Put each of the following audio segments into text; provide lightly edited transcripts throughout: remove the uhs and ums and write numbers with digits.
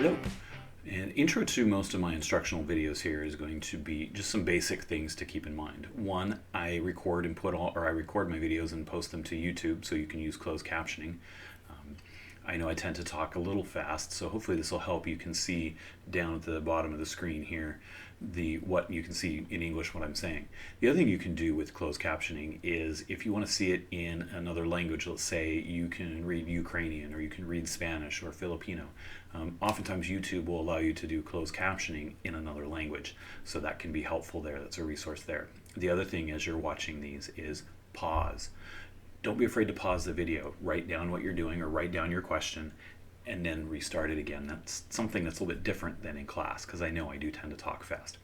Hello. An intro to most of my instructional videos here is going to be just some basic things to keep in mind. One, I record my videos and post them to YouTube so you can use closed captioning. I know I tend to talk a little fast, so hopefully this will help. You can see down at the bottom of the screen here what you can see in English what I'm saying. The other thing you can do with closed captioning is if you want to see it in another language, let's say you can read Ukrainian or you can read Spanish or Filipino. Oftentimes YouTube will allow you to do closed captioning in another language, so that can be helpful there. That's a resource there. The other thing as you're watching these is pause. Don't be afraid to pause the video. Write down what you're doing or write down your question and then restart it again. That's something that's a little bit different than in class because I know I do tend to talk fast.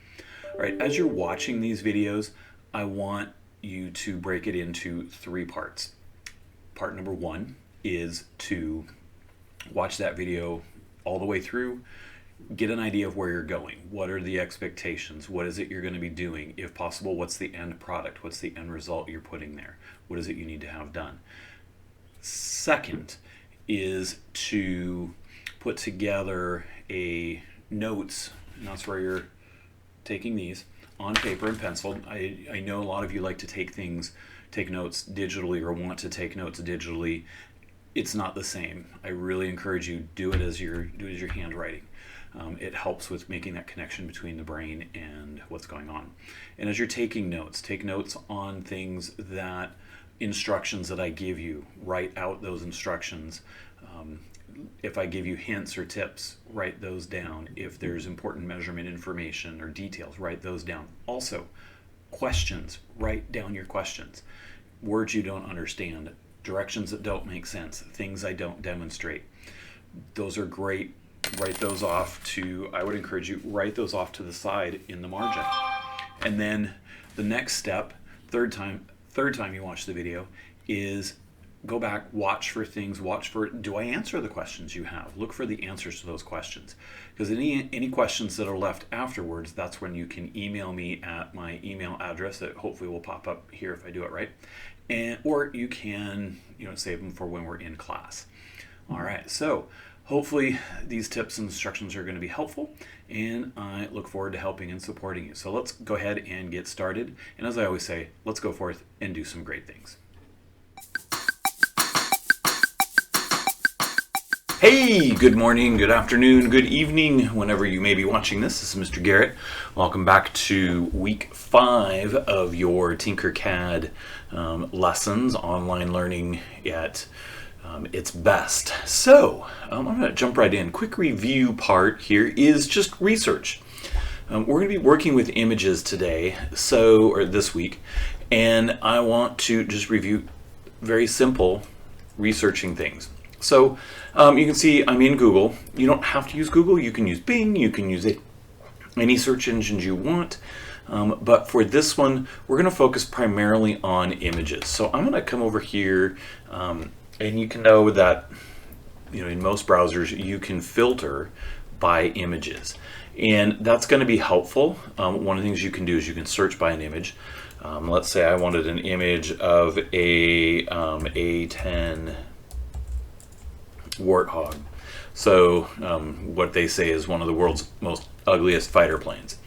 All right, as you're watching these videos, I want you to break it into 3 parts. Part number 1 is to watch that video all the way through, get an idea of where you're going. What are the expectations? What is it you're going to be doing? If possible, what's the end product? What's the end result you're putting there? What is it you need to have done? Second is to put together a notes, and that's where you're taking these on paper and pencil. I know a lot of you like to take notes digitally or want to take notes digitally. It's not the same. I really encourage you do it as your handwriting. It helps with making that connection between the brain and what's going on. And as you're taking notes, take notes on things instructions that I give you. Write out those instructions. If I give you hints or tips, write those down. If there's important measurement information or details, write those down. Also, questions, write down your questions. Words you don't understand, directions that don't make sense, things I don't demonstrate. Those are great. Write those off I would encourage you, write those off to the side in the margin. And then the next step, third time you watch the video, is go back, watch for things, do I answer the questions you have? Look for the answers to those questions. Because any questions that are left afterwards, that's when you can email me at my email address that hopefully will pop up here if I do it right. Or you can save them for when we're in class. All right, so hopefully these tips and instructions are going to be helpful, and I look forward to helping and supporting you. So let's go ahead and get started. And as I always say, let's go forth and do some great things. Hey, good morning, good afternoon, good evening, whenever you may be watching this. This is Mr. Garrett. Welcome back to week 5 of your Tinkercad lessons, online learning at its best. So I'm going to jump right in. Quick review part here is just research. We're going to be working with images today, or this week, and I want to just review very simple researching things. So you can see I'm in Google. You don't have to use Google. You can use Bing. You can use any search engines you want. But for this one, we're going to focus primarily on images. So I'm going to come over here, and you can know that in most browsers you can filter by images, and that's going to be helpful. One of the things you can do is you can search by an image. Let's say I wanted an image of a A10 warthog. So what they say is one of the world's most ugliest fighter planes.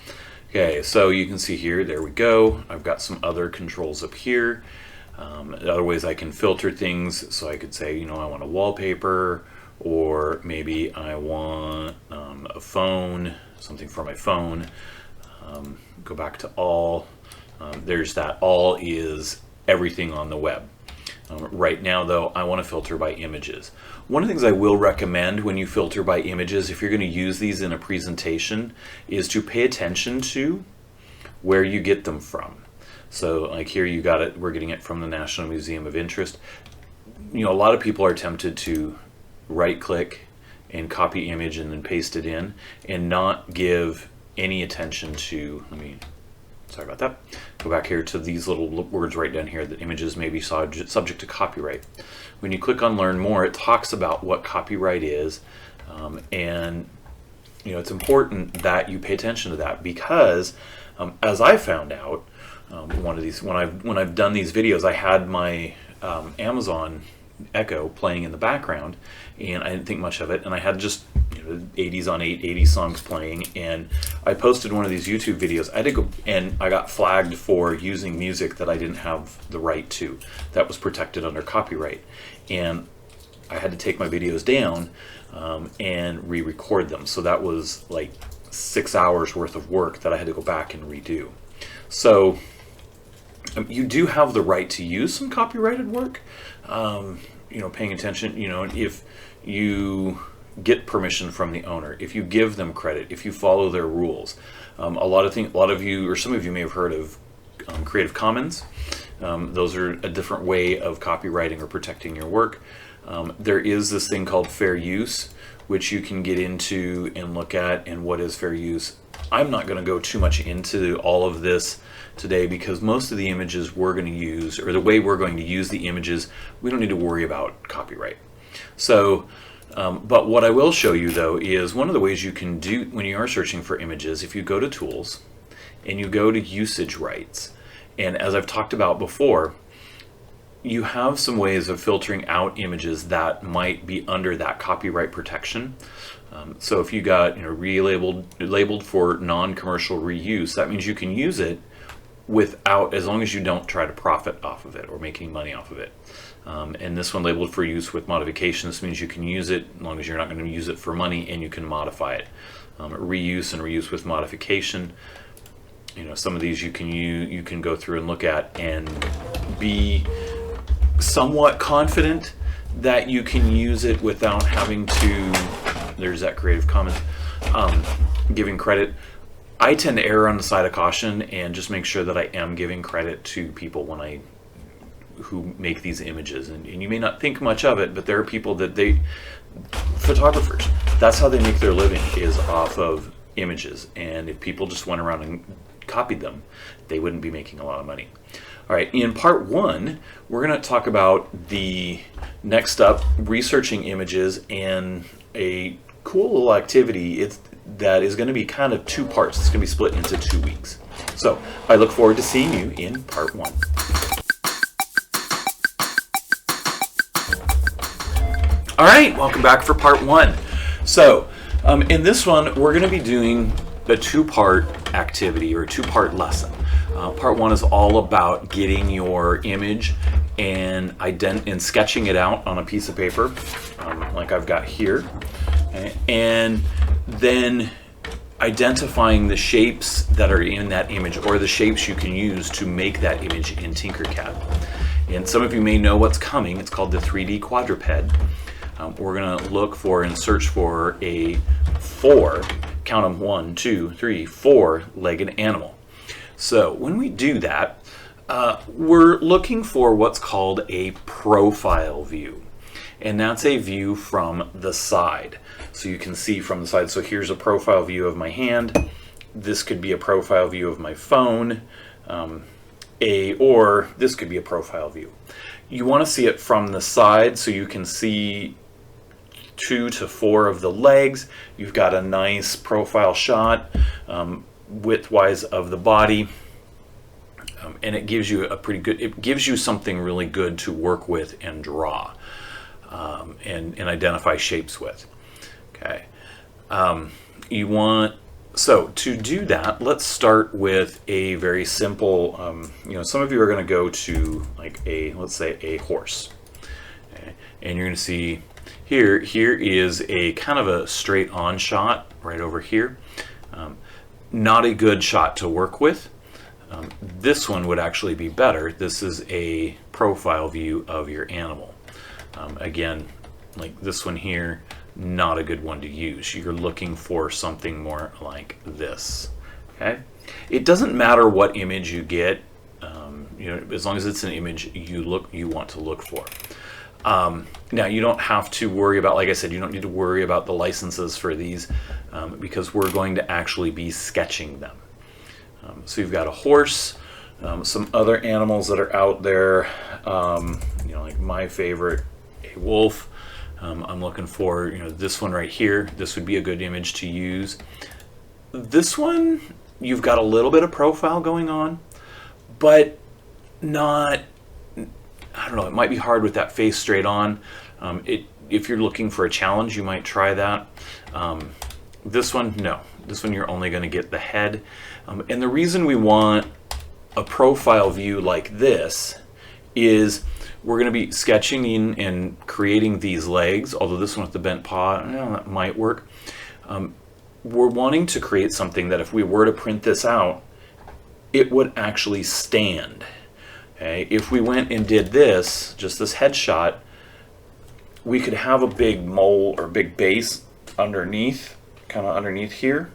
Okay, so you can see here, there we go. I've got some other controls up here. Other ways I can filter things, so I could say, I want a wallpaper, or maybe I want a phone, something for my phone. Go back to all. There's that. All is everything on the web. Right now, though, I want to filter by images. One of the things I will recommend when you filter by images, if you're going to use these in a presentation, is to pay attention to where you get them from. So like here you got it, we're getting it from the National Museum of Interest. A lot of people are tempted to right click and copy image and then paste it in and not give any attention to, sorry about that. Go back here to these little words right down here that images may be subject to copyright. When you click on Learn More, it talks about what copyright is, and it's important that you pay attention to that because, as I found out, one of these when I've done these videos, I had my Amazon Echo playing in the background, and I didn't think much of it, and I had just 80s on 8, 80 songs playing, and I posted one of these YouTube videos. I had to go, and I got flagged for using music that I didn't have the right to, that was protected under copyright, and I had to take my videos down and re-record them. So that was like 6 hours worth of work that I had to go back and redo. So you do have the right to use some copyrighted work. Paying attention, if you get permission from the owner, if you give them credit, if you follow their rules. A lot of you, or some of you may have heard of Creative Commons. Those are a different way of copywriting or protecting your work. There is this thing called fair use, which you can get into and look at, and what is fair use. I'm not going to go too much into all of this today, because most of the images we're going to use, or the way we're going to use the images, we don't need to worry about copyright. So, but what I will show you though is one of the ways you can do when you are searching for images. If you go to Tools and you go to Usage Rights, and as I've talked about before, you have some ways of filtering out images that might be under that copyright protection. So if you got labeled for non-commercial reuse, that means you can use it without, as long as you don't try to profit off of it or make any money off of it. And this one labeled for use with modification, this means you can use it as long as you're not going to use it for money, and you can modify it. Reuse and reuse with modification, some of these you can go through and look at and be somewhat confident that you can use it without having to, there's that Creative Commons, giving credit. I tend to err on the side of caution and just make sure that I am giving credit to people who make these images. And you may not think much of it, but there are people that photographers, that's how they make their living, is off of images. And if people just went around and copied them, they wouldn't be making a lot of money. All right, in part 1, we're going to talk about the next up, researching images, and a cool little activity that is going to be kind of 2 parts. It's going to be split into 2 weeks. So I look forward to seeing you in part 1. All right, welcome back for part 1. So in this one, we're going to be doing a 2-part activity, or a 2-part lesson. Part 1 is all about getting your image and sketching it out on a piece of paper, like I've got here, okay? And then identifying the shapes that are in that image, or the shapes you can use to make that image in Tinkercad. And some of you may know what's coming. It's called the 3D quadruped. We're going to look for and search for a 4, count them, 1, 2, 3, 4-legged animal. So when we do that, we're looking for what's called a profile view. And that's a view from the side. So you can see from the side. So here's a profile view of my hand. This could be a profile view of my phone, or this could be a profile view. You want to see it from the side so you can see 2 to 4 of the legs. You've got a nice profile shot, width-wise, of the body, and it gives you it gives you something really good to work with and draw, and identify shapes with. Okay, so to do that, let's start with a very simple, some of you are going to go to like let's say a horse, okay? And you're going to see here is a kind of a straight on shot right over here. Not a good shot to work with. This one would actually be better. This is a profile view of your animal. Again, like this one here, not a good one to use. You're looking for something more like this. Okay? It doesn't matter what image you get, as long as it's an image you want to look for. Now you don't have to worry about, like I said, you don't need to worry about the licenses for these, because we're going to actually be sketching them. So you've got a horse, some other animals that are out there, like my favorite, a wolf. I'm looking for, this one right here. This would be a good image to use. This one, you've got a little bit of profile going on, but not, I don't know, it might be hard with that face straight on. if you're looking for a challenge, you might try that. This one, no. This one you're only going to get the head. And the reason we want a profile view like this is we're going to be sketching in and creating these legs, although this one with the bent paw, that might work. We're wanting to create something that if we were to print this out, it would actually stand. Okay? If we went and did this, just this headshot, we could have a big mole or big base underneath, kind of underneath here,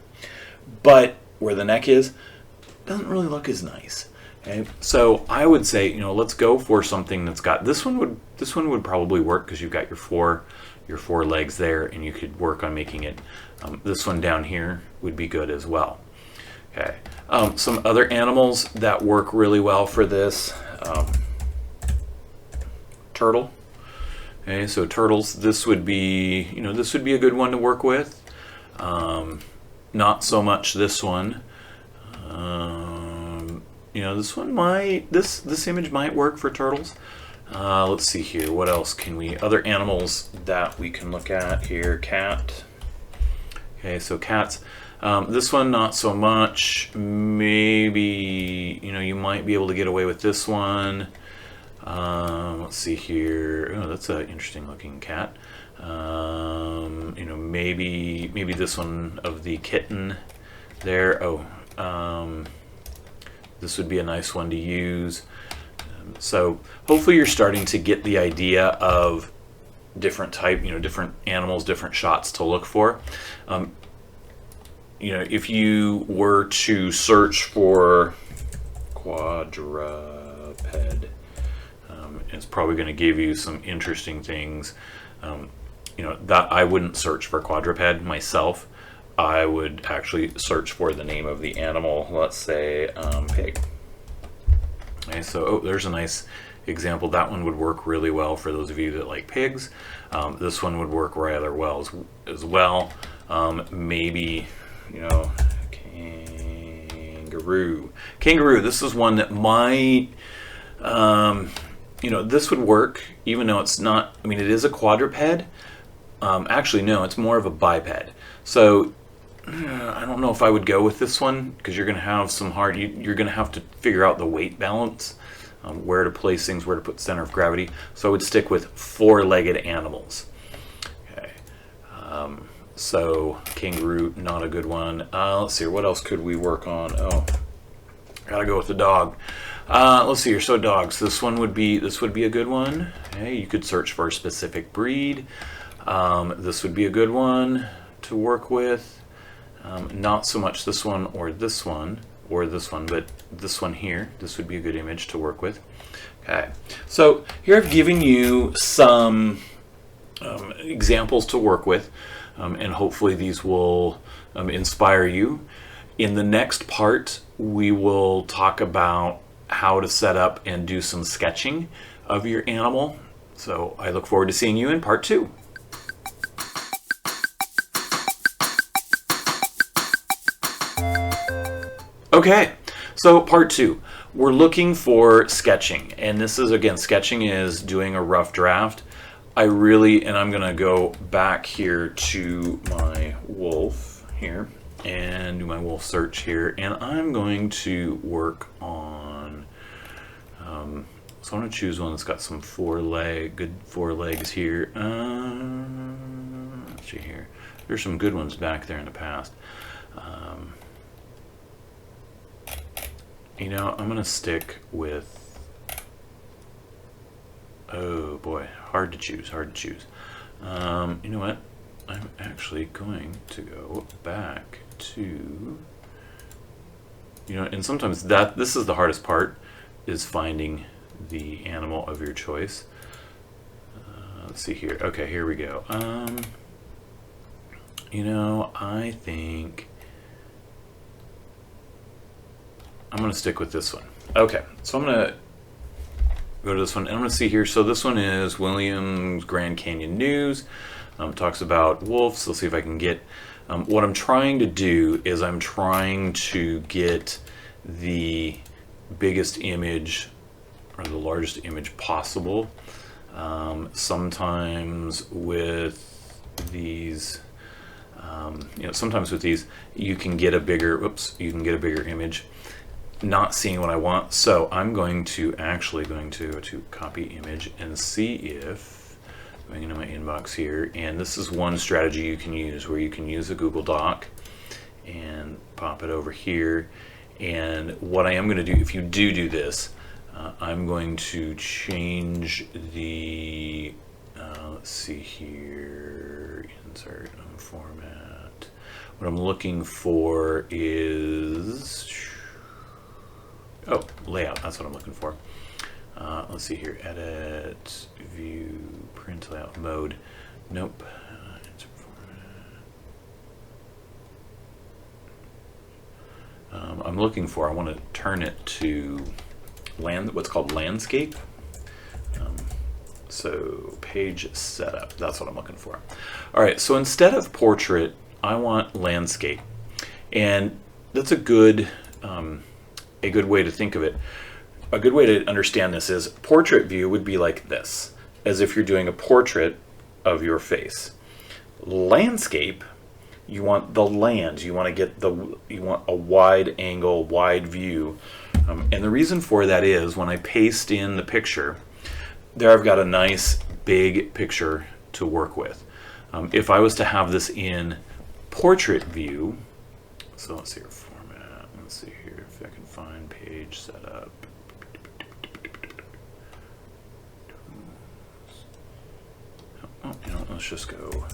but where the neck is, doesn't really look as nice. Okay? So I would say, let's go for something that's got this one would probably work because you've got your four legs there, and you could work on making it. This one down here would be good as well. Okay. Some other animals that work really well for this. Turtle. Okay, so turtles. This would be a good one to work with. Not so much this one. This one might. This image might work for turtles. Let's see here. What else can we? Other animals that we can look at here. Cat. Okay, so cats. This one not so much. Maybe you might be able to get away with this one. Let's see here. Oh, that's an interesting looking cat. Maybe this one of the kitten there. Oh, this would be a nice one to use. So hopefully you're starting to get the idea of different type, different animals, different shots to look for. If you were to search for quadruped, it's probably going to give you some interesting things. That I wouldn't search for quadruped myself. I would actually search for the name of the animal. Let's say pig. Okay, so there's a nice example. That one would work really well for those of you that like pigs. This one would work rather well as well. Maybe, kangaroo. Kangaroo, this is one that might, this would work, even though it's not, it is a quadruped. Actually, no, it's more of a biped. So I don't know if I would go with this one because you're going to have some you're going to have to figure out the weight balance, where to place things, where to put center of gravity. So I would stick with four-legged animals. Okay. So kangaroo, not a good one. Let's see, what else could we work on? Oh, gotta go with the dog. Let's see here. So dogs. This would be a good one. Okay, you could search for a specific breed. This would be a good one to work with. Not so much this one or this one, but this one here. This would be a good image to work with. Okay, so here I've given you some examples to work with, and hopefully these will inspire you. In the next part, we will talk about how to set up and do some sketching of your animal. So I look forward to seeing you in part 2. Okay, so part 2, we're looking for sketching, and this is, again, sketching is doing a rough draft. I'm going to go back here to my wolf here and do my wolf search here, and I'm going to work on, so I'm going to choose one that's got some good four legs here. Let's see here. There's some good ones back there in the past. I'm going to stick with, oh boy, hard to choose. You know what? I'm actually going to go back to, and sometimes this is the hardest part, is finding the animal of your choice. Let's see here. Okay, here we go. I think I'm going to stick with this one. Okay, so I'm going to go to this one, and I'm going to see here. So this one is Williams Grand Canyon News. Talks about wolves. Let's see if I can get, what I'm trying to do is I'm trying to get the biggest image or the largest image possible. Sometimes with these, sometimes with these you can get a bigger, image. Not seeing what I want, so I'm going to copy image and see if I'm going into my inbox here, and this is one strategy you can use where you can use a Google Doc and pop it over here. And what I am going to do, if you do this, I'm going to change the let's see here, insert format. What I'm looking for is layout. That's what I'm looking for. Let's see here, edit, view, print layout mode. Nope. I'm looking for, I want to turn it to what's called landscape. So page setup, that's what I'm looking for. All right, so instead of portrait, I want landscape. And that's a good way to think of it. A good way to understand this is portrait view would be like this, as if you're doing a portrait of your face. Landscape, you want the land. You want a wide angle, wide view. And the reason for that is when I paste in the picture, there I've got a nice big picture to work with. If I was to have this in portrait view, so let's see your format. Let's see here if I can find page setup. Let's just go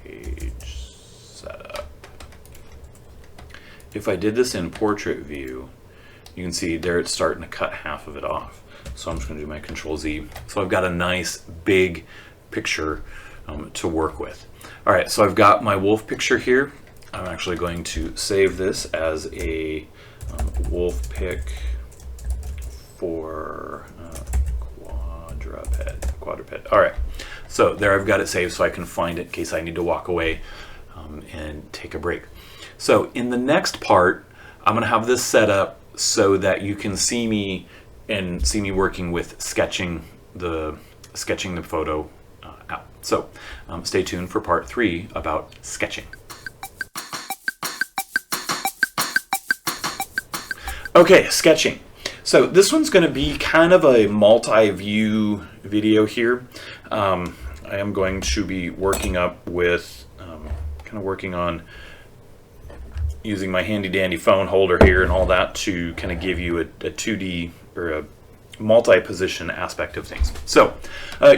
page setup. If I did this in portrait view, you can see there it's starting to cut half of it off. So I'm just going to do my Control Z. So I've got a nice big picture to work with. All right, so I've got my wolf picture here. I'm actually going to save this as a wolf pic for quadruped. All right, so there I've got it saved so I can find it in case I need to walk away and take a break. So in the next part, I'm going to have this set up so that you can see me working with sketching the photo out. So stay tuned for part 3 about sketching. Okay, sketching. So this one's going to be kind of a multi-view video here. I am going to be working up with, working on using my handy dandy phone holder here and all that to kind of give you a 2D or a multi-position aspect of things. So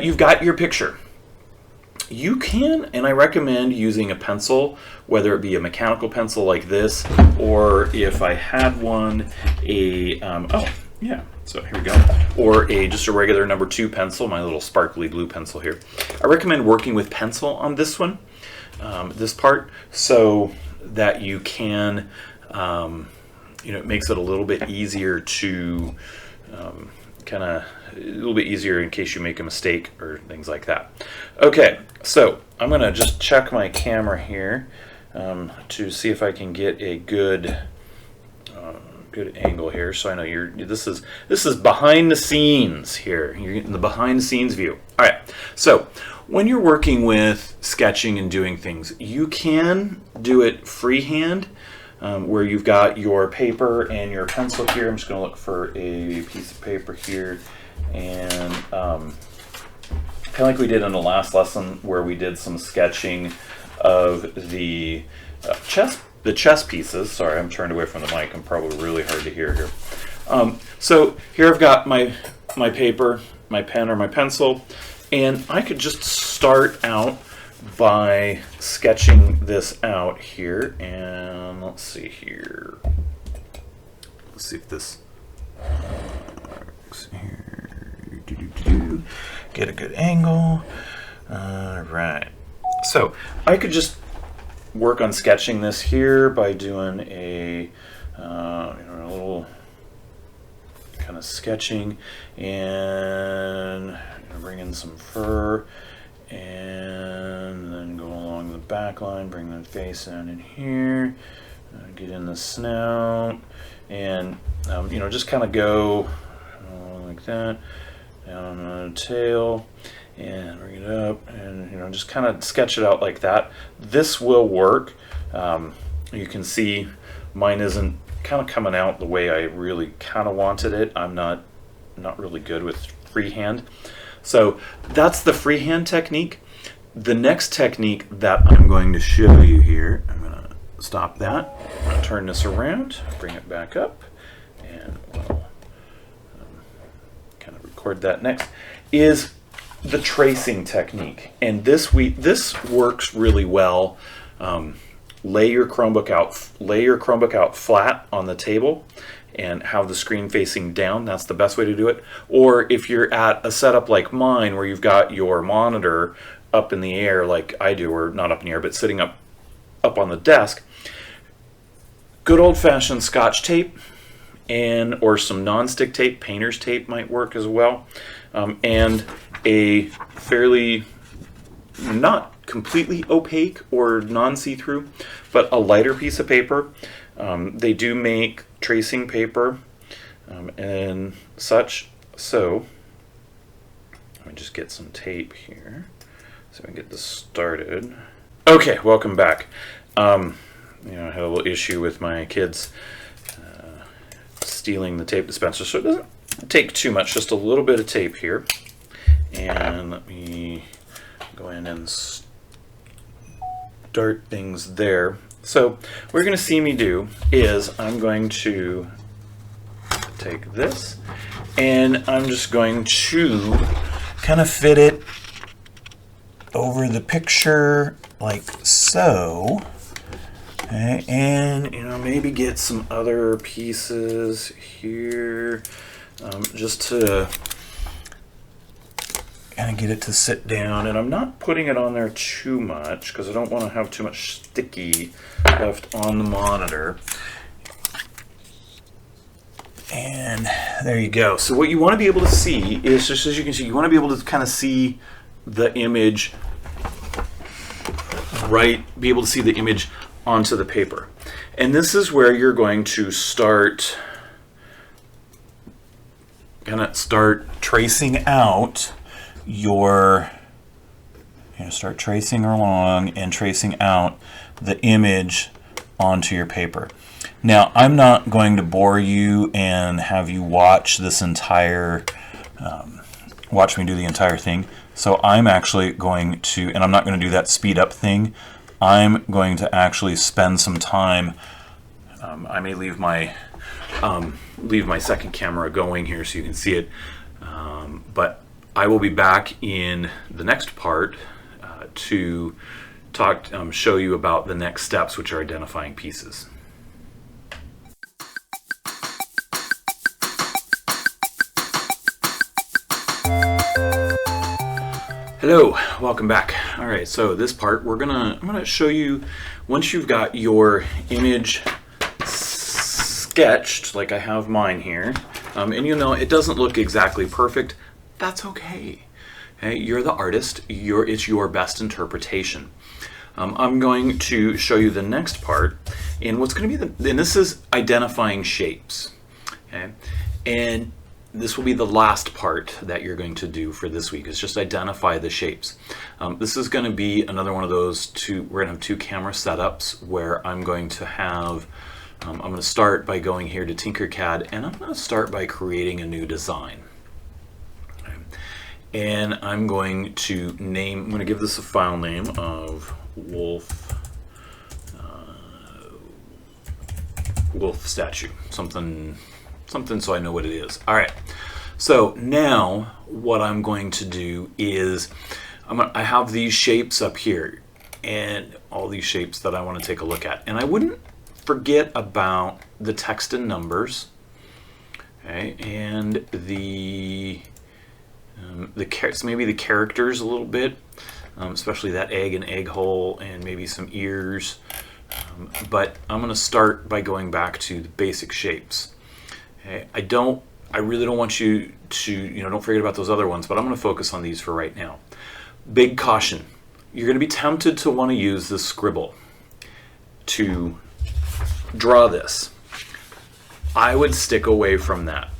you've got your picture. You can, and I recommend using a pencil, whether it be a mechanical pencil like this, or if I had one, so here we go, or just a regular number 2 pencil, my little sparkly blue pencil here. I recommend working with pencil on this one, this part, so that you can, it makes it a little bit easier to a little bit easier in case you make a mistake or things like that. Okay, so I'm gonna just check my camera here to see if I can get a good angle here. So I know this is behind the scenes here. You're getting the behind the scenes view. All right, so when you're working with sketching and doing things, you can do it freehand, where you've got your paper and your pencil here. I'm just going to look for a piece of paper here, and kind of like we did in the last lesson where we did some sketching of the chess pieces. Sorry, I'm turned away from the mic. I'm probably really hard to hear here. So here I've got my paper, my pen or my pencil, and I could just start out by sketching this out here, and let's see here. Let's see if this works here. Get a good angle. All right. So I could just work on sketching this here by doing a little kind of sketching, and bring in some fur, and then go along the back line, bring the face down in here, get in the snout, and just kind of go like that, down on the tail, and bring it up, and just kind of sketch it out like that. This will work. You can see mine isn't kind of coming out the way I really kind of wanted it. I'm not really good with freehand. So that's the freehand technique. The next technique that I'm going to show you here, I'm going to stop that. I'm going to turn this around, bring it back up, and we'll kind of record that next, is the tracing technique. And this works really well. Lay your Chromebook out flat on the table and have the screen facing down. That's the best way to do it. Or if you're at a setup like mine where you've got your monitor up in the air like I do, or not up in the air, but sitting up on the desk, good old-fashioned Scotch tape or some non-stick tape, painter's tape might work as well, and a fairly not completely opaque or non-see-through, but a lighter piece of paper. They do make tracing paper and such. So let me just get some tape here so we can get this started. Okay, welcome back. I had a little issue with my kids stealing the tape dispenser, so it doesn't take too much, just a little bit of tape here. And let me go in and start things there. So what you're going to see me do is I'm going to take this and I'm just going to kind of fit it over the picture like so. Okay, and maybe get some other pieces here just to kind of get it to sit down. And I'm not putting it on there too much because I don't want to have too much sticky left on the monitor. And there you go. So what you want to be able to see is, just as you can see, you want to be able to kind of see the image, be able to see the image onto the paper. And this is where you're going to start tracing out start tracing along and tracing out the image onto your paper. Now, I'm not going to bore you and have you watch this watch me do the entire thing. So I'm actually going to, and I'm not going to do that speed up thing. I'm going to actually spend some time. I may leave my second camera going here so you can see it, but I will be back in the next part to show you about the next steps, which are identifying pieces. Hello, welcome back. All right, so this part I'm gonna show you, once you've got your image sketched like I have mine here, and it doesn't look exactly perfect. That's okay. Okay, you're the artist. It's your best interpretation. I'm going to show you the next part, and what's going to be and this is identifying shapes. Okay, and this will be the last part that you're going to do for this week, is just identify the shapes. This is going to be another one of those we're going to have two camera setups where I'm going to have, I'm going to start by going here to Tinkercad, and I'm going to start by creating a new design. Okay. And I'm going to give this a file name of wolf statue, something so I know what it is. All right, so now what I'm going to do is I have these shapes up here and all these shapes that I want to take a look at, and I wouldn't forget about the text and numbers, okay, and maybe the characters a little bit, especially that egg and egg hole, and maybe some ears, but I'm going to start by going back to the basic shapes. Okay, I really don't want you to, don't forget about those other ones, but I'm going to focus on these for right now. Big caution. You're going to be tempted to want to use the scribble to draw this. I would stick away from that.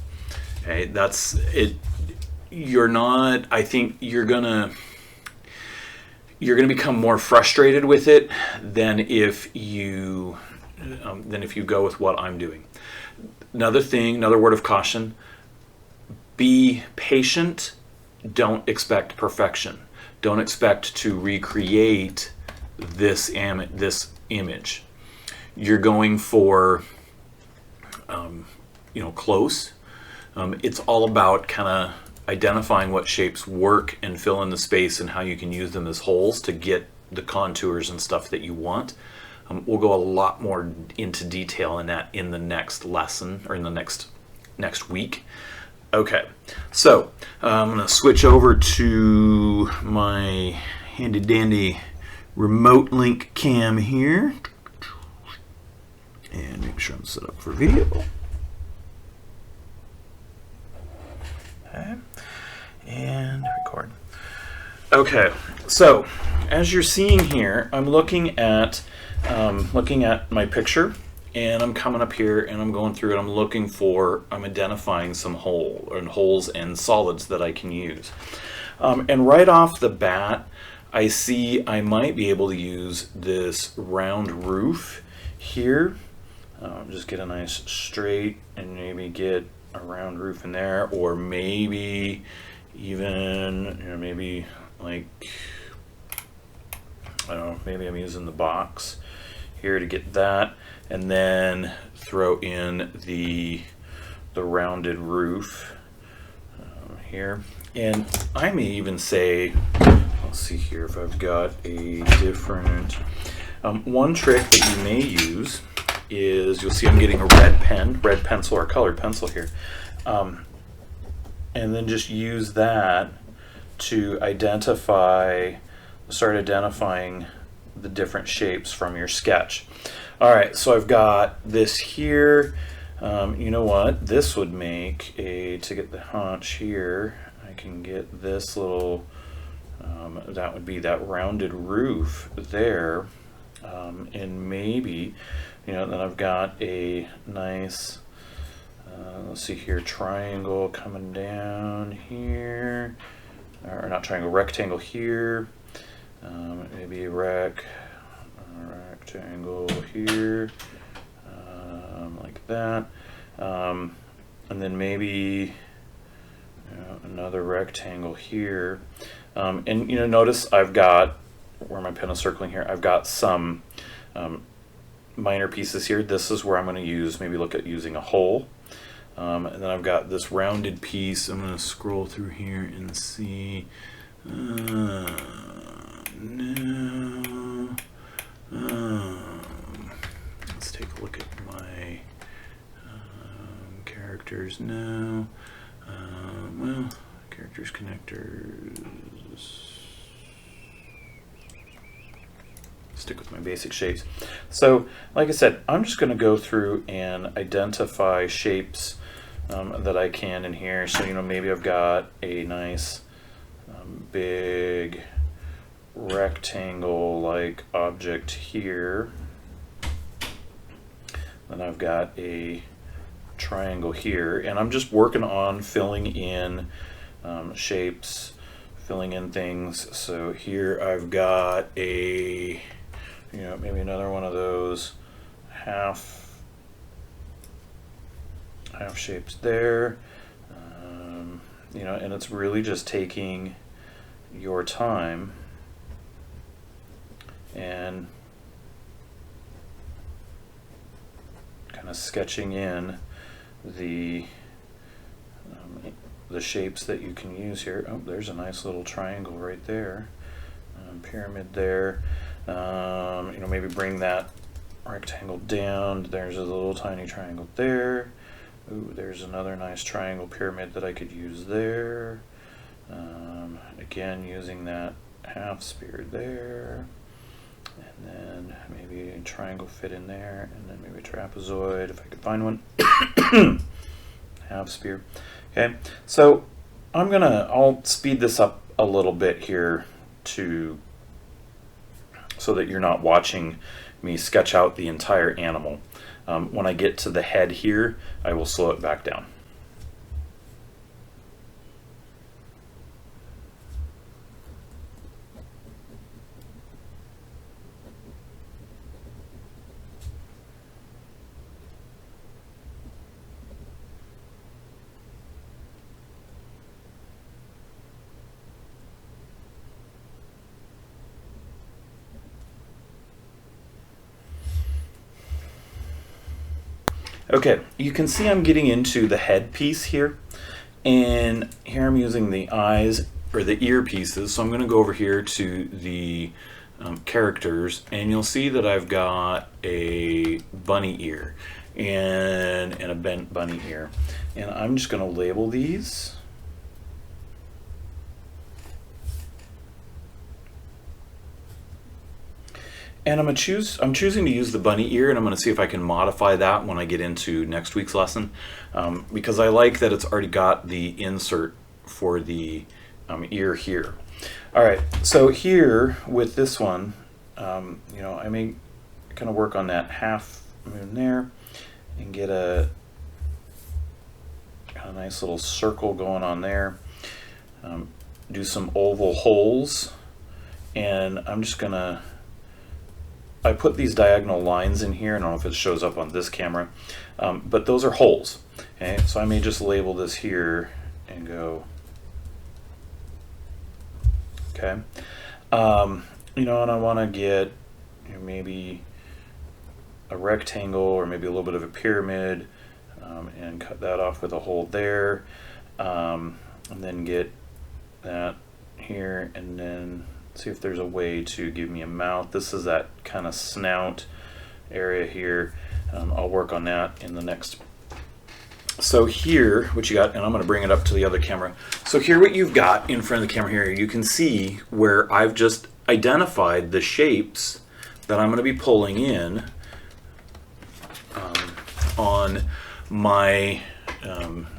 Okay, that's it. you're not, I think you're gonna become more frustrated with it than if you go with what I'm doing. Another word of caution: be patient. Don't expect perfection. Don't expect to recreate this image. You're going for close. It's all about kind of identifying what shapes work and fill in the space and how you can use them as holes to get the contours and stuff that you want. We'll go a lot more into detail in that in the next lesson, or in the next week. Okay, so I'm going to switch over to my handy dandy remote link cam here and make sure I'm set up for video. Okay, and record. Okay, so as you're seeing here, I'm looking at my picture, and I'm coming up here and I'm going through it. I'm identifying some holes and solids that I can use. And right off the bat, I see I might be able to use this round roof here. Just get a nice straight and maybe get a round roof in there, or maybe even, maybe like, I don't know, maybe I'm using the box here to get that, and then throw in the rounded roof here. And I may even say, let's see here if I've got a different one trick that you may use is, you'll see I'm getting a red pencil or colored pencil here, and then just use that to start identifying the different shapes from your sketch. All right, so I've got this here. You know what? This would make to get the haunch here, I can get this little, that would be that rounded roof there. And maybe, then I've got a nice, let's see here, triangle coming down here, or not triangle, rectangle here. Maybe a rectangle here, like that, and then maybe another rectangle here, and notice I've got, where my pen is circling here, I've got some minor pieces here. This is where I'm going to maybe look at using a hole, and then I've got this rounded piece. I'm going to scroll through here and see. Let's take a look at my characters now. Well, characters, connectors. Stick with my basic shapes. So, like I said, I'm just going to go through and identify shapes that I can in here. So, maybe I've got a nice big rectangle-like object here. Then I've got a triangle here, and I'm just working on filling in shapes, filling in things. So here I've got a, maybe another one of those half shapes there, and it's really just taking your time and kind of sketching in the shapes that you can use here. Oh, there's a nice little triangle right there, pyramid there. Maybe bring that rectangle down. There's a little tiny triangle there. Ooh, there's another nice triangle pyramid that I could use there. Again, using that half sphere there, and then maybe a triangle fit in there, and then maybe a trapezoid if I could find one. Half sphere. Okay, so I'll speed this up a little bit here so that you're not watching me sketch out the entire animal. When I get to the head here, I will slow it back down. Okay, you can see I'm getting into the head piece here, and here I'm using the eyes or the ear pieces. So I'm going to go over here to the characters, and you'll see that I've got a bunny ear and a bent bunny ear, and I'm just going to label these. And I'm choosing to use the bunny ear, and I'm going to see if I can modify that when I get into next week's lesson, because I like that it's already got the insert for the ear here. All right, so here with this one, you know, I may kind of work on that half moon there and get a nice little circle going on there. Do some oval holes, and I'm just gonna. I put these diagonal lines in here. I don't know if it shows up on this camera, but those are holes. Okay, so I may just label this here and go. Okay, you know, and I want to get, you know, maybe a rectangle or maybe a little bit of a pyramid, and cut that off with a hole there, and then get that here, and then see if there's a way to give me a mouth. This is that kind of snout area here. I'll work on that in the next. So here, what you got, and I'm going to bring it up to the other camera. So here what you've got in front of the camera here, you can see where I've just identified the shapes that I'm going to be pulling in on my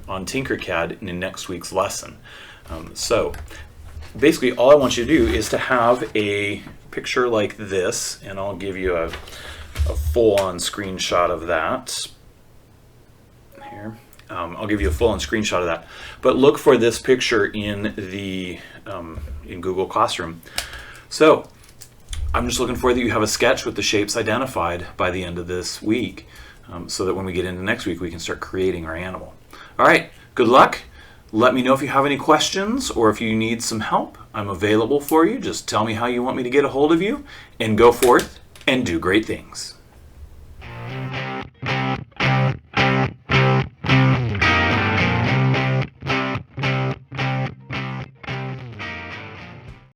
on Tinkercad in next week's lesson. So basically all I want you to do is to have a picture like this, and I'll give you a full-on screenshot of that here. I'll give you a full-on screenshot of that, but look for this picture in the in Google Classroom. So I'm just looking for that you have a sketch with the shapes identified by the end of this week, so that when we get into next week we can start creating our animal. All right, good luck. Let me know if you have any questions or if you need some help. I'm available for you. Just tell me how you want me to get a hold of you, and go forth and do great things.